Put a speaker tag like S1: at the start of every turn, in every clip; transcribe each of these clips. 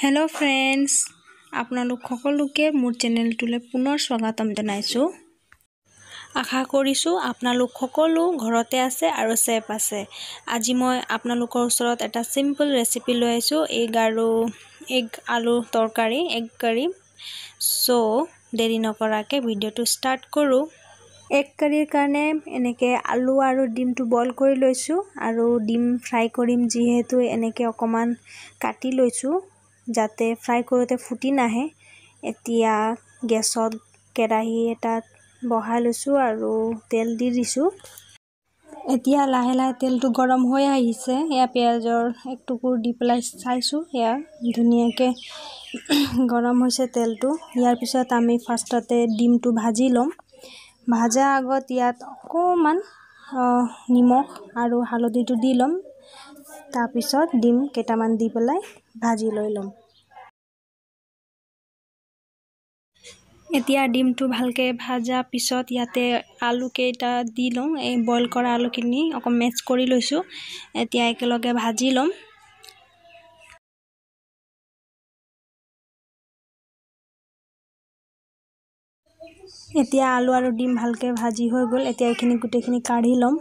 S1: Hello friends आपनालोक सकलोके मोर चेनेलटुले पुनर स्वागतम जनाइছো। आशा करिছো आपनालोक सकलो घरते आछे आरो सेफ आछे। আজি মই आपनालोকৰ ওচৰত এটা সিম্পল ৰেচিপি লৈ আইছো এগ আলু তৰকাৰী এগ কাৰী। সো দেৰি নকৰাকে ভিডিওটো স্টাर्ट কৰো। এগ কাৰীৰ কাৰণে এনেকে আলু আৰু ডিমটো বইল কৰি লৈছো আৰু ডিম ফ্ৰাই কৰিম যিহেতু এনেকে অকমান কাটি লৈছো যাতে ফ্ৰাই কৰোতে ফুটি নাহে। এতিয়া গেছত কেৰাহী এটা বহাই লৈছো আৰু তেল দি দিছো। এতিয়া লাহে লাহে তেলটো গৰম হৈ আহিছে। या পিয়াজৰ এক টুকুৰ দি পেলাই চাইছো या ধুনিয়াকে গৰম হৈছে তেলটো। ইয়াৰ পিছত আমি ফাৰ্ষ্টতে ডিমটো ভাজি লম। ভাজা আগত ইয়াত অকমান নিমখ আৰু হালধিটো দি লম। তাৰ পিছত ডিম কেটামান দি পেলাই ভাজি লৈ লম। এতিয়া ডিমটো ভালকে ভাজা পিছত ইয়াতে আলু কেইটা দি লম। এই বইল কৰা আলুখিনি অকম মেচ কৰি লৈছো। এতিয়া একেলগে ভাজি লম। এতিয়া আলু আৰু ডিম ভালকে ভাজি হৈ গল। এতিয়া এখিনি গুটেখিনি কাঢ়ি লম।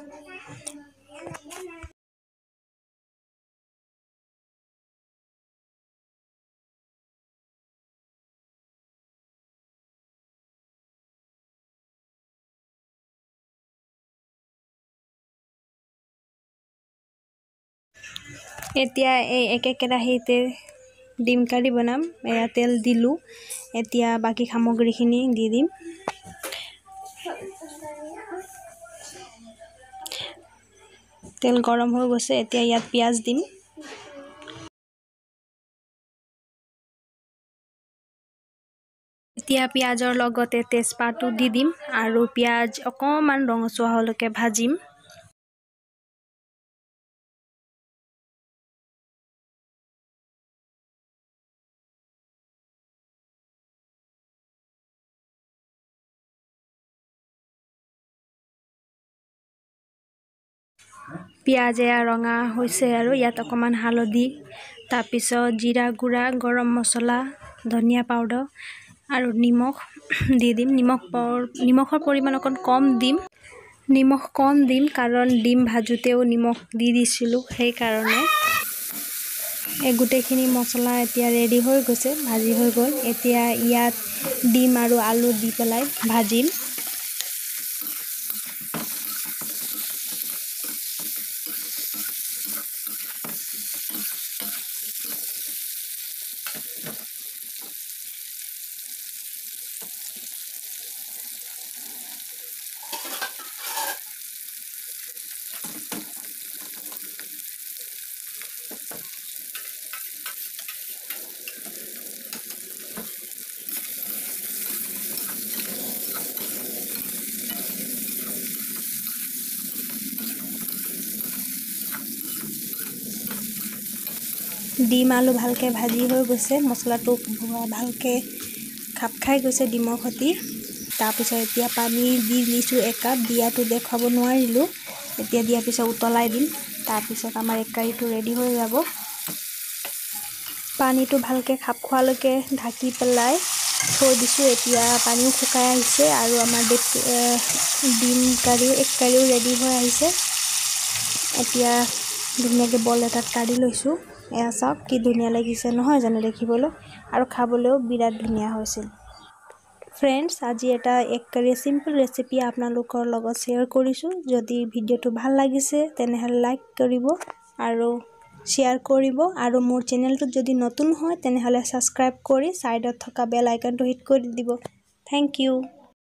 S1: এতিয়া এই একে কেৰাহীতে ডিম কাৰী বনাম। এয়া তেল দিলু। এতিয়া বাকি সামগ্ৰীখিনি দি দিম। তেল গৰম হৈ গৈছে। এতিয়া ইয়াত পিয়াজ দিম। এতিয়া পিয়াজৰ লগতে তেজপাতটো দি দিম আৰু পিয়াজ অকমান ৰঙচুৱা হলৈকে ভাজিম। পিয়াজ ৰঙা হৈছে আৰু ইয়াত অকমান হালধি তাৰ পিছত জিৰা গুড়া গৰম মছলা ধনিয়া পাউডাৰ আৰু নিমখ দি দিম। নিমখৰ পৰিমাণ অকন কম দিম। নিমখ কম দিম কাৰণ ডিম ভাজুতেও নিমখ দি দিছিলো সেই কাৰণে। এই গুটেখিনি মছলা এতিয়া ৰেডি হৈ গৈছে ভাজি হৈ গল। এতিয়া ইয়াত ডিম আৰু আলু দি পেলাই ভাজিম। ডিম আলু ভালকে ভাজি হৈ গৈছে। মছলাটো ভালকে খাপ খাই গৈছে ডিমৰ সতি। তাৰ পিছত এতিয়া পানী দি দিছো এক কাপ। দিয়াটো দেখাব নোৱাৰিলো। এতিয়া দিয়াৰ পিছত উতলাই দিম। তাৰ পিছত আমাৰ এগ কাৰীটো ৰেডি হৈ যাব। পানীটো ভালকে খাপ খোৱালৈকে ঢাকি পেলাই থৈ দিছো। এতিয়া পানীও শুকাই আহিছে আৰু আমাৰ ডিম কাৰী এগ কাৰীও ৰেডি হৈ আহিছে। এতিয়া ধুনীয়াকে বল এটাত কাঢ়ি লৈছো। এয়া চাওক কি ধুনীয়া লাগিছে নহয় জানো দেখিবলৈ আৰু খাবলৈও বিৰাট ধুনীয়া হৈছিল। ফ্ৰেন্ডস আজি এটা এগ কাৰী সিম্পল ৰেচিপি আপোনালোকৰ লগত শেয়াৰ কৰিছো। যদি ভিডিওটো ভাল লাগিছে তেনেহলে লাইক কৰিব আৰু শেয়াৰ কৰিব আৰু মোৰ চেনেলটোত যদি নতুন হয় তেনেহলে সাবস্ক্ৰাইব কৰি সাইডত থকা বেল আইকনটো হিট কৰি দিব। Thank U.